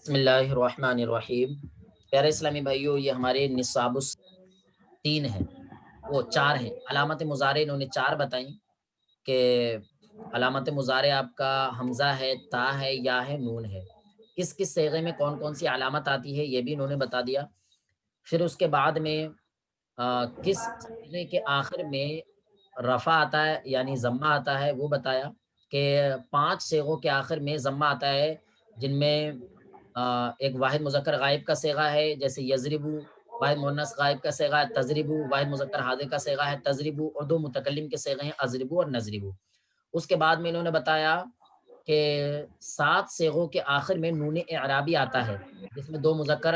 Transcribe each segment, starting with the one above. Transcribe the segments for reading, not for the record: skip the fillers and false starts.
بسم اللہ الرحمن الرحیم۔ پیارے اسلامی بھائیوں، یہ ہمارے نصاب تین ہے، وہ چار ہیں علامت مضارع، انہوں نے چار بتائیں کہ علامت مضارع آپ کا حمزہ ہے، تا ہے، یا ہے، نون ہے۔ کس کس صیغے میں کون کون سی علامت آتی ہے یہ بھی انہوں نے بتا دیا۔ پھر اس کے بعد میں کس صیغے کے آخر میں رفع آتا ہے یعنی ضمہ آتا ہے وہ بتایا کہ 5 صیغوں کے آخر میں ضمہ آتا ہے، جن میں ایک واحد مذکر غائب کا صیغہ ہے جیسے یضربو، واحد مؤنث غائب کا صیغہ ہے تضربو، واحد مذکر حاضر کا صیغہ ہے تضربو، اور دو متکلم کے صیغے ہیں اضربو اور نضربو۔ اس کے بعد میں انہوں نے بتایا کہ 7 صیغوں کے آخر میں نون اعرابی آتا ہے، جس میں دو مذکر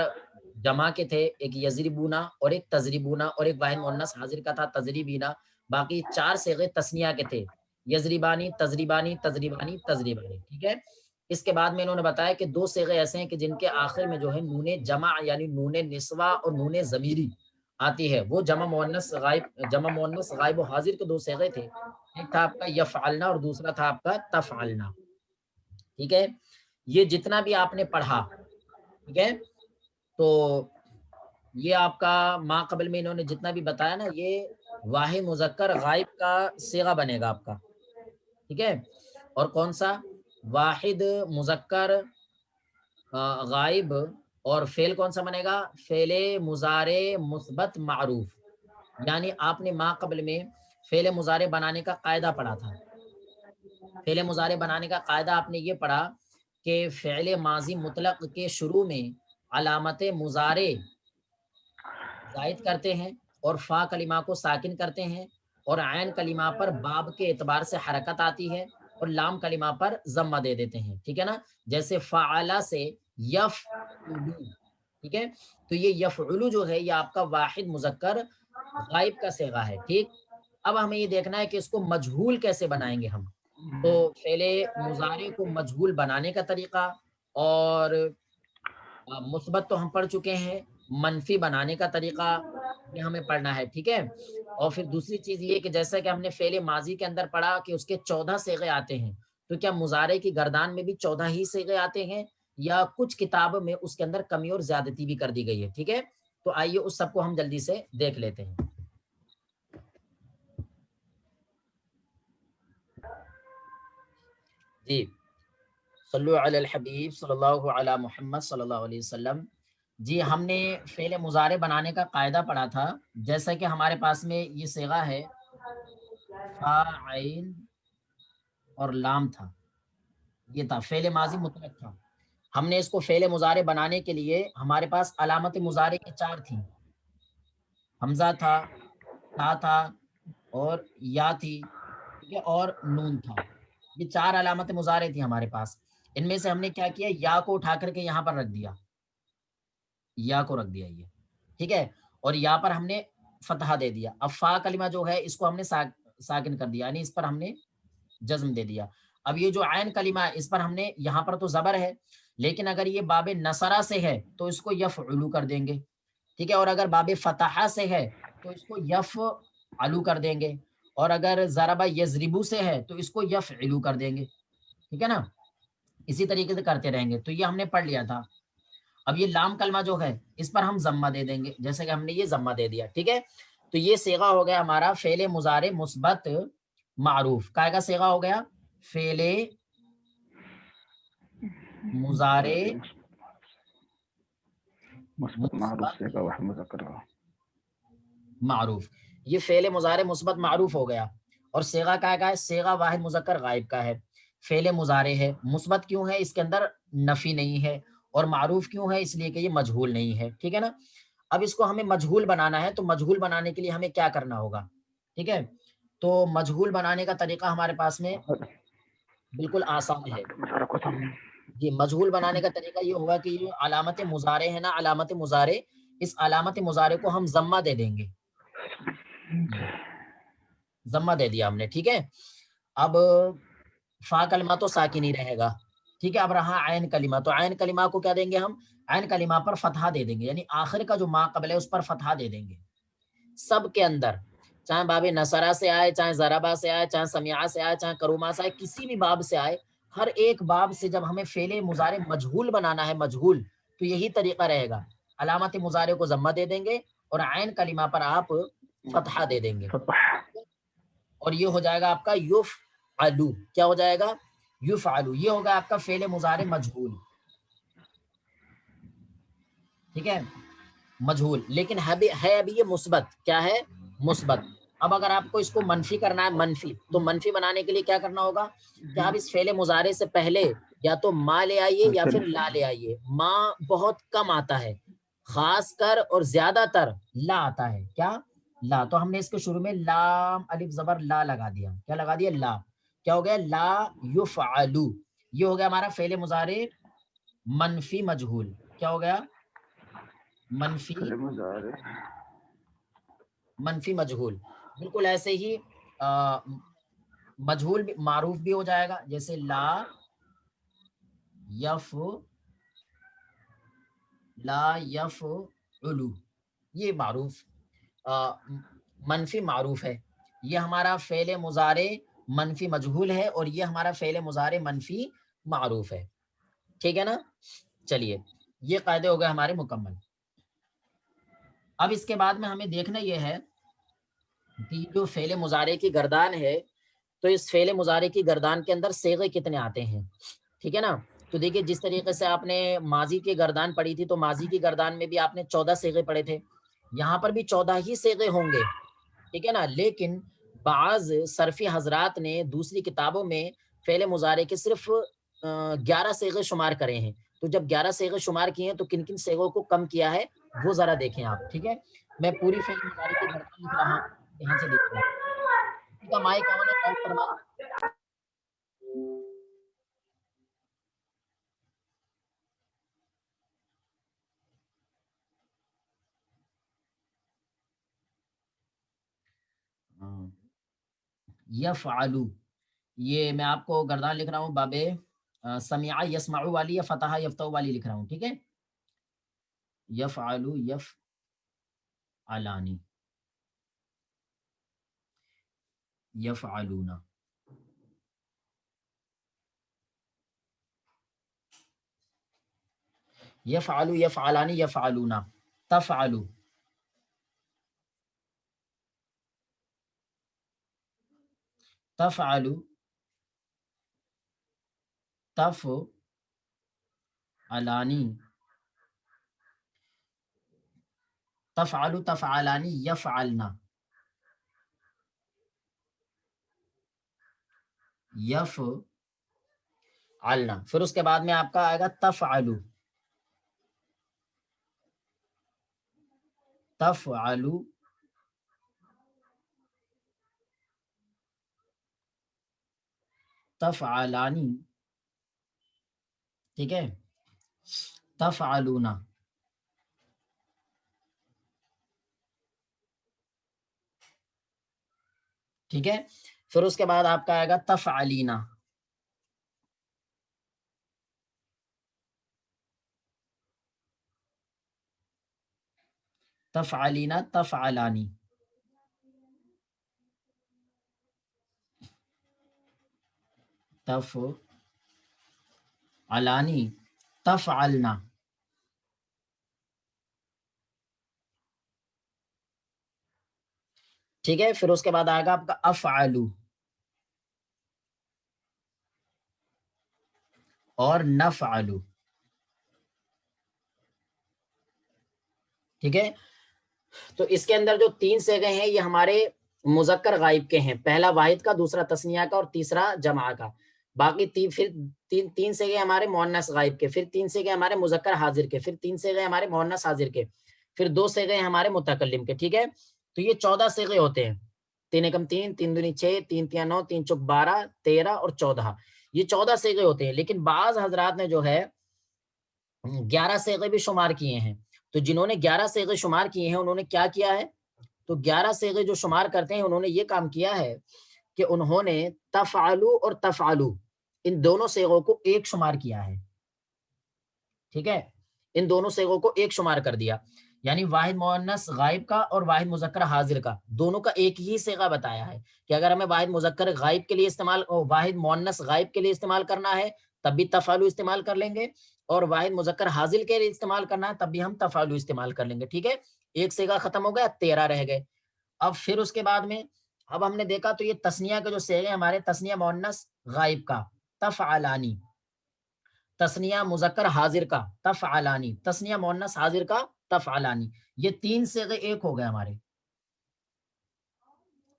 جمع کے تھے، ایک یضربونا اور ایک تضربونا، اور ایک واحد مؤنث حاضر کا تھا تضریبینا۔ باقی 4 صیغے تثنیہ کے تھے، یضربانی، تضریبانی، تضریبانی، تضریبانی، ٹھیک ہے۔ اس کے بعد میں انہوں نے بتایا کہ 2 صیغے ایسے ہیں کہ جن کے آخر میں جو ہے نون جمع یعنی نون نسوہ اور نون ضمیری آتی ہے، وہ جمع مؤنث غائب و حاضر کے 2 صیغے تھے، ایک تھا آپ کا یفعلنا اور دوسرا تھا آپ کا تفعلنا، ٹھیک ہے۔ یہ جتنا بھی آپ نے پڑھا، ٹھیک ہے، تو یہ آپ کا ما قبل میں انہوں نے جتنا بھی بتایا نا، یہ واحد مذکر غائب کا صیغہ بنے گا آپ کا، ٹھیک ہے۔ اور کون سا؟ واحد مذکر غائب، اور فعل کون سا بنے گا؟ فعل مضارع مثبت معروف، یعنی آپ نے ما قبل میں فعل مضارع بنانے کا قاعدہ پڑھا تھا۔ فعل مضارع بنانے کا قاعدہ آپ نے یہ پڑھا کہ فعل ماضی مطلق کے شروع میں علامت مضارع زائد کرتے ہیں، اور فا کلمہ کو ساکن کرتے ہیں، اور عین کلمہ پر باب کے اعتبار سے حرکت آتی ہے، اور لام کلمہ پر ضمہ دے دیتے ہیں، ٹھیک ہے نا۔ جیسے فعلا سے یفعلو، ٹھیک ہے۔ تو یہ یفعلو جو ہے یہ آپ کا واحد مذکر غائب کا صیغہ ہے، ٹھیک۔ اب ہمیں یہ دیکھنا ہے کہ اس کو مجہول کیسے بنائیں گے ہم۔ تو فعل مضارع کو مجہول بنانے کا طریقہ، اور مثبت تو ہم پڑھ چکے ہیں، منفی بنانے کا طریقہ یہ ہمیں پڑھنا ہے، ٹھیک ہے۔ اور پھر دوسری چیز یہ کہ جیسا کہ ہم نے فعل ماضی کے اندر پڑھا کہ اس کے 14 صیغے آتے ہیں، تو کیا مضارع کی گردان میں بھی 14 ہی صیغے آتے ہیں، یا کچھ کتاب میں اس کے اندر کمی اور زیادتی بھی کر دی گئی ہے، ٹھیک ہے۔ تو آئیے اس سب کو ہم جلدی سے دیکھ لیتے ہیں۔ جی، صلو علی الحبیب صلی اللہ علی محمد صلی اللہ علیہ وسلم۔ جی، ہم نے فعل مضارع بنانے کا قاعدہ پڑھا تھا، جیسا کہ ہمارے پاس میں یہ صیغہ ہے فا عین اور لام تھا، یہ تھا فعل ماضی مطلق تھا۔ ہم نے اس کو فعل مضارع بنانے کے لیے ہمارے پاس علامت مضارع کی 4 تھیں، حمزہ تھا، تا تھا، اور یا تھی، ٹھیک ہے، اور نون تھا۔ یہ 4 علامت مضارع تھی ہمارے پاس۔ ان میں سے ہم نے کیا کیا، یا کو اٹھا کر کے یہاں پر رکھ دیا، یا کو رکھ دیا یہ، ٹھیک ہے، اور یا پر ہم نے فتحہ دے دیا۔ اب فا کلمہ جو ہے اس کو ہم نے ساکن کر دیا، یعنی اس پر ہم نے جزم دے دیا۔ اب یہ جو عین کلمہ ہے اس پر ہم نے، یہاں پر تو زبر ہے، لیکن اگر یہ باب نصرہ سے ہے تو اس کو یفعلو کر دیں گے، ٹھیک ہے، اور اگر باب فتحہ سے ہے تو اس کو یفعلو کر دیں گے، اور اگر ضرب یضربو سے ہے تو اس کو یفعلو کر دیں گے، ٹھیک ہے نا۔ اسی طریقے سے کرتے رہیں گے، تو یہ ہم نے پڑھ لیا تھا۔ اب یہ لام کلمہ جو ہے اس پر ہم ضمہ دے دیں گے، جیسے کہ ہم نے یہ ضمہ دے دیا، ٹھیک ہے۔ تو یہ صیغہ ہو گیا ہمارا فعل مضارع مثبت معروف، کا صیغہ ہو گیا فعل مضارع مثبت معروف مثبت سے کا واحد مذکر کا معروف، یہ فعل مضارع مثبت معروف ہو گیا۔ اور صیغہ کا ہے؟ صیغہ واحد مذکر غائب کا ہے، فعل مضارع ہے، مثبت کیوں ہے؟ اس کے اندر نفی نہیں ہے، اور معروف کیوں ہے؟ اس لیے کہ یہ مجہول نہیں ہے، ٹھیک ہے نا۔ اب اس کو ہمیں مجہول بنانا ہے، تو مجہول بنانے کے لیے ہمیں کیا کرنا ہوگا، ٹھیک ہے۔ تو مجہول بنانے کا طریقہ ہمارے پاس میں بالکل آسان ہے۔ جی، مجہول بنانے کا طریقہ یہ ہوگا کہ یہ علامت مضارع ہے نا، علامت مضارع، اس علامت مضارع کو ہم ضمہ دے دیں گے، ضمہ دے دیا ہم نے، ٹھیک ہے۔ اب فا کلمہ تو ساکن ہی رہے گا، ٹھیک ہے۔ اب رہا عین کلمہ، تو عین کلمہ کو کیا دیں گے ہم؟ عین کلمہ پر فتحہ دے دیں گے، یعنی آخر کا جو ما قبل ہے اس پر فتحہ دے دیں گے، سب کے اندر، چاہے باب نصرہ سے آئے، چاہے ضربہ سے آئے، چاہے سمیعہ سے آئے، چاہے کروما سے آئے، کسی بھی باب سے آئے، ہر ایک باب سے جب ہمیں فعل مضارع مجہول بنانا ہے، مجہول، تو یہی طریقہ رہے گا، علامت مضارع کو ضمہ دے دیں گے اور عین کلمہ پر آپ فتحہ دے دیں گے، فتح. اور یہ ہو جائے گا آپ کا یفعلو. کیا ہو جائے گا؟ یفعلو. یہ ہوگا آپ کا فعل مضارع مجہول. ٹھیک ہے، مجہول، لیکن ہے ابھی یہ مثبت. کیا ہے؟ مثبت. اب اگر آپ کو اس کو منفی کرنا ہے، منفی، تو منفی بنانے کے لیے کیا کرنا ہوگا کہ آپ اس فعل مضارع سے پہلے یا تو ما لے آئیے یا پھر لا لے آئیے. ما بہت کم آتا ہے، خاص کر اور زیادہ تر لا آتا ہے. کیا؟ لا. تو ہم نے اس کے شروع میں لام الف زبر لا لگا دیا. کیا لگا دیا؟ لا. کیا ہو گیا؟ لا یفعلو. یہ ہو گیا ہمارا فعل مضارع منفی مجہول. کیا ہو گیا؟ منفی فعل مضارع. منفی مجہول. بالکل ایسے ہی مجہول بھی معروف بھی ہو جائے گا، جیسے لا یفعلو. یہ معروف منفی معروف ہے. یہ ہمارا فعل مضارع منفی مجہول ہے اور یہ ہمارا فعل مضارع منفی معروف ہے. ٹھیک ہے نا؟ چلیے، یہ قاعدے ہو گئے ہمارے مکمل. اب اس کے بعد میں ہمیں دیکھنا یہ ہے کہ جو فعل مضارع کی گردان ہے، تو اس فعل مضارع کی گردان کے اندر صیغے کتنے آتے ہیں. ٹھیک ہے نا؟ تو دیکھیے، جس طریقے سے آپ نے ماضی کی گردان پڑھی تھی، تو ماضی کی گردان میں بھی آپ نے 14 صیغے پڑھے تھے. یہاں پر بھی 14 ہی صیغے ہوں گے. ٹھیک ہے نا؟ لیکن بعض صرفی حضرات نے دوسری کتابوں میں فعل مضارع کے صرف 11 صیغے شمار کرے ہیں. تو جب 11 صیغے شمار کیے ہیں تو کن کن صیغوں کو کم کیا ہے وہ ذرا دیکھیں آپ. ٹھیک ہے، میں پوری فعل مضارع کی گردان لکھ رہا ہوں، یہاں سے دیکھیں. کسی کا مائک آن ہے، آف فرمائیں. یفعلو، یہ میں آپ کو گردان لکھ رہا ہوں بابے سمع یسمع والی یا فتح یفتح والی لکھ رہا ہوں. ٹھیک ہے، یفعلو یفعلانی یفعلون. یفعلو یفعلانی یفعلون. تفعلو تفعلو تفعلانی تفعلو تفعلانی یفعلنا یفعلنا. پھر اس کے بعد میں آپ کا آئے گا تفعلو تفعلو تفعلانی. ٹھیک ہے، تفعلون. ٹھیک ہے، پھر اس کے بعد آپ کا آئے گا تفعلینا. تفعلینا تفعلانی. تفعلانی تفعلنا. ٹھیک ہے، پھر اس کے بعد آئے گا آپ کا افعلو اور نفعلو. ٹھیک ہے، تو اس کے اندر جو 3 صیغے ہیں یہ ہمارے مذکر غائب کے ہیں. پہلا واحد کا، دوسرا تثنیہ کا اور تیسرا جمع کا. باقی پھر تین صیغے ہمارے مؤنث غائب کے، پھر 3 صیغے ہمارے مذکر حاضر کے، پھر 3 صیغے ہمارے مؤنث حاضر کے، پھر 2 صیغے ہمارے متکلم کے. ٹھیک ہے، تو یہ 14 صیغے ہوتے ہیں. 3 × 3 3 × 6 3 × 9 3 × 12 13 اور 14. یہ 14 صیغے ہوتے ہیں. لیکن بعض حضرات نے جو ہے 11 صیغے بھی شمار کیے ہیں. تو جنہوں نے 11 صیغے شمار کیے ہیں انہوں نے کیا کیا ہے؟ تو 11 صیغے جو شمار کرتے ہیں انہوں نے یہ کام کیا ہے کہ انہوں نے تفعلو اور تفعلو ان دونوں صیغوں کو ایک شمار کیا ہے. ٹھیک ہے، ان دونوں صیغوں کو ایک شمار کر دیا. یعنی واحد مؤنث غائب کا اور واحد مذکر حاضر کا دونوں کا ایک ہی صیغہ بتایا ہے کہ اگر ہمیں واحد مذکر غائب کے لیے استعمال، واحد مؤنث غائب کے لیے استعمال کرنا ہے تب بھی تفعلو استعمال کر لیں گے، اور واحد مذکر حاضر کے لیے استعمال کرنا ہے تب بھی ہم تفعلو استعمال کر لیں گے. ٹھیک ہے، ایک صیغہ ختم ہو گیا، 13 رہ گئے. اب پھر اس کے بعد میں اب ہم نے دیکھا تو یہ تثنیہ کے جو صیغے ہمارے، تثنیہ مؤنث غائب کا تفعلانی، تثنیہ مذکر حاضر کا تفعلانی، تثنیہ مؤنث حاضر کا تفعلانی، یہ 3 صیغے ایک ہو گئے ہمارے.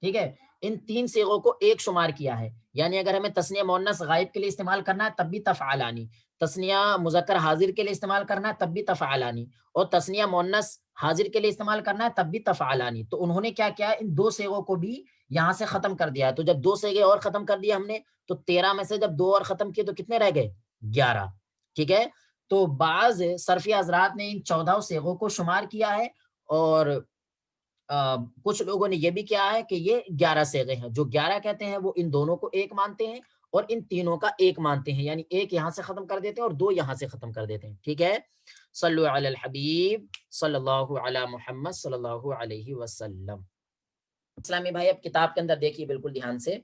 ٹھیک ہے، ان 3 صیغوں کو ایک شمار کیا ہے. یعنی اگر ہمیں تثنیہ مؤنث غائب کے لیے استعمال کرنا ہے تب بھی تفعلانی، تثنیہ مذکر حاضر کے لیے استعمال کرنا ہے تب بھی تفعلانی، اور تثنیہ مؤنث حاضر کے لیے استعمال کرنا ہے تب بھی تفعلانی. تو انہوں نے کیا کیا، ان 2 صیغوں کو بھی یہاں سے ختم کر دیا ہے. تو جب 2 صیغے اور ختم کر دیے ہم نے تو 13 میں سے جب 2 اور ختم کیے تو کتنے رہ گئے، 11. ٹھیک ہے، تو بعض صرفی حضرات نے ان 14 صیغوں کو شمار کیا ہے، اور کچھ لوگوں نے یہ بھی کیا ہے کہ یہ 11 صیغے ہیں. جو 11 کہتے ہیں وہ ان دونوں کو ایک مانتے ہیں اور ان تینوں کا ایک مانتے ہیں، یعنی ایک یہاں سے ختم کر دیتے ہیں اور 2 یہاں سے ختم کر دیتے ہیں. ٹھیک ہے، صلو علی الحبیب صلی اللہ علی محمد صلی اللہ علیہ وسلم. اسلامی بھائی اب کتاب کے اندر دیکھیے بالکل دھیان سے.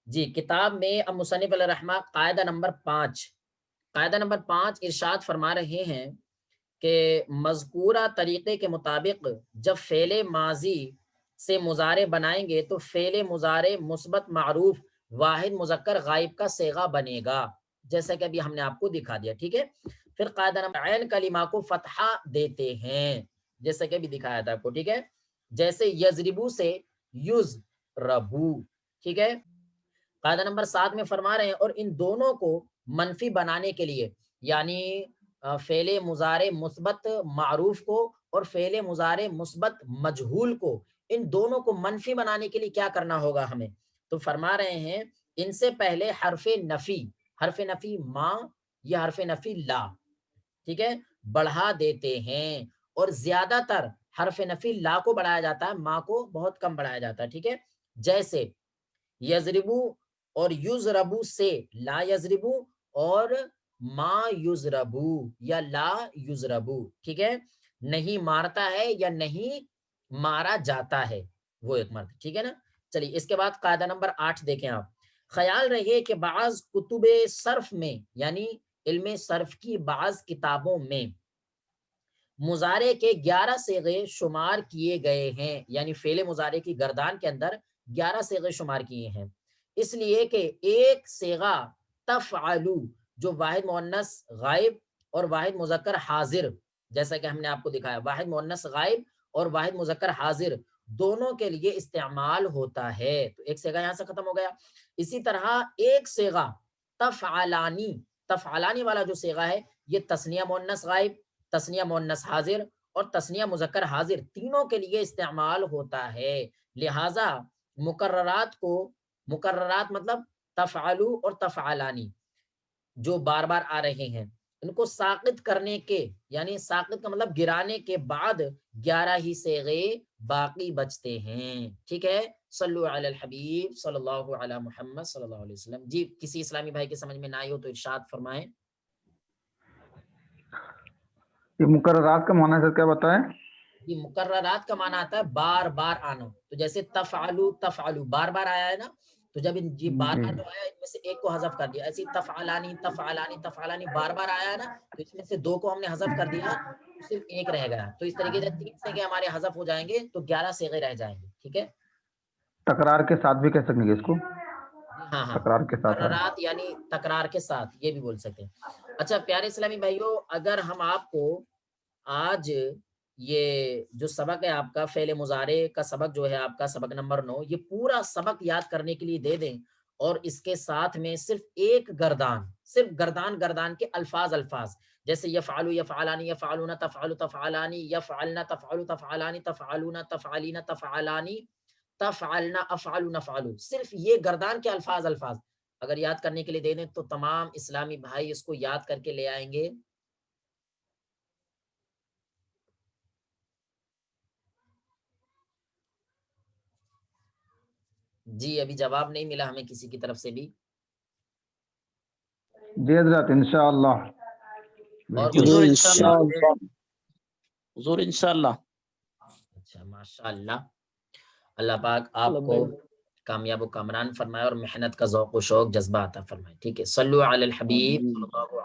جی کتاب میں اب مصنف علیہ الرحمہ قاعدہ نمبر 5 ارشاد فرما رہے ہیں کہ مذکورہ طریقے کے مطابق جب فعل ماضی سے مضارع بنائیں گے تو فعل مضارع مثبت معروف واحد مذکر غائب کا صیغہ بنے گا، جیسا کہ ابھی ہم نے آپ کو دکھا دیا. ٹھیک ہے، پھر قاعدہ نمبر عین کلمہ کو فتحہ دیتے ہیں، جیسا کہ ابھی دکھایا تھا آپ کو. ٹھیک ہے، جیسے یضربو سے یضربو. ٹھیک ہے، قاعدہ نمبر 7 میں فرما رہے ہیں اور ان دونوں کو منفی بنانے کے لیے، یعنی فعل مضارع مثبت معروف کو اور فعل مضارع مثبت مجہول کو، ان دونوں کو منفی بنانے کے لیے کیا کرنا ہوگا ہمیں. تو فرما رہے ہیں ان سے پہلے حرف نفی ما یا حرف نفی لا، ٹھیک ہے، بڑھا دیتے ہیں، اور زیادہ تر حرف نفی لا کو بڑھایا جاتا ہے، ما کو بہت کم بڑھایا جاتا ہے. ٹھیک ہے، جیسے یضربو اور یضربو سے لا یضربو اور ما یضربو یا لا یضربو. ٹھیک ہے، نہیں مارتا ہے یا نہیں مارا جاتا ہے وہ ایک مرد. ٹھیک ہے نا. چلیے اس کے بعد قاعدہ نمبر 8 دیکھیں آپ. خیال رہے کہ بعض کتب صرف میں، یعنی علم صرف کی بعض کتابوں میں مضارع کے 11 صیغے شمار کیے گئے ہیں، یعنی فعل مضارع کی گردان کے اندر 11 صیغے شمار کیے ہیں، اس لیے کہ ایک صیغہ تفعلو جو واحد مؤنث غائب اور واحد مذکر حاضر، جیسا کہ ہم نے آپ کو دکھایا، واحد مؤنث غائب اور واحد مذکر حاضر دونوں کے لیے استعمال ہوتا ہے. تو ایک صیغہ یہاں سے ختم ہو گیا. اسی طرح ایک صیغہ تفعلانی والا جو صیغہ ہے یہ تثنیہ مؤنث غائب، تثنیہ مؤنث حاضر اور تثنیہ مذکر حاضر تینوں کے لیے استعمال ہوتا ہے. لہٰذا مقررات مطلب تفعلو اور تفعلانی جو بار بار آ رہے ہیں ان کو ساقط کرنے کے، یعنی ساقط کا مطلب گرانے کے بعد 11 ہی صیغے باقی بچتے ہیں. ٹھیک ہے، صلو علی الحبیب صلی اللہ علی محمد صلی اللہ علیہ وسلم. جی کسی اسلامی بھائی کے سمجھ میں نہ آئی ہو تو ارشاد فرمائیں. یہ مقررات کا معنی سر کیا بتائیں؟ یہ مقررات کا معنی آتا ہے بار بار آنا. تو جیسے تفعلو بار بار آیا ہے نا، تو جب یہ بار بار جو آیا ان میں سے ایک کو حذف کر دیا. ایسے تفعلانی بار بار آیا ہے نا، تو اس میں سے 2 کو ہم نے حذف کر دیا، صرف ایک رہ گیا. تو اس طریقے سے 3 صیغے ہمارے حذف ہو جائیں گے تو 11 صیغے رہ جائیں گے. ٹھیک ہے، تکرار کے ساتھ بھی کہہ سکیں گے اس کو، ہاں تکرار کے ساتھ ہے. مقررات یعنی تکرار کے ساتھ یہ بھی بول سکتے ہیں. اچھا پیارے اسلامی بھائیوں، اگر ہم آپ کو آج یہ جو سبق ہے آپ کا فعل مضارع کا سبق جو ہے آپ کا سبق نمبر 9، یہ پورا سبق یاد کرنے کے لیے دے دیں اور اس کے ساتھ میں صرف ایک گردان کے الفاظ جیسے یفعلو یفعلانی یفعلون تفعلو تفعلانی یفعلنا تفعلو تفعلانی تفعلون تفعلین تفعلانی تفعلنا افعلو نفعلو، صرف یہ گردان کے الفاظ اگر یاد کرنے کے لیے دے دیں تو تمام اسلامی بھائی اس کو یاد کر کے لے آئیں گے. جی ابھی جواب نہیں ملا ہمیں کسی کی طرف سے بھی. جی حضرت انشاءاللہ. اور حضور انشاءاللہ، حضور انشاءاللہ. اچھا ماشاء اللہ، اللہ پاک آپ کو کامیاب و کامران فرمائے اور محنت کا ذوق و شوق جذبہ عطا فرمائے. ٹھیک ہے، صلو علی الحبیب صلی اللہ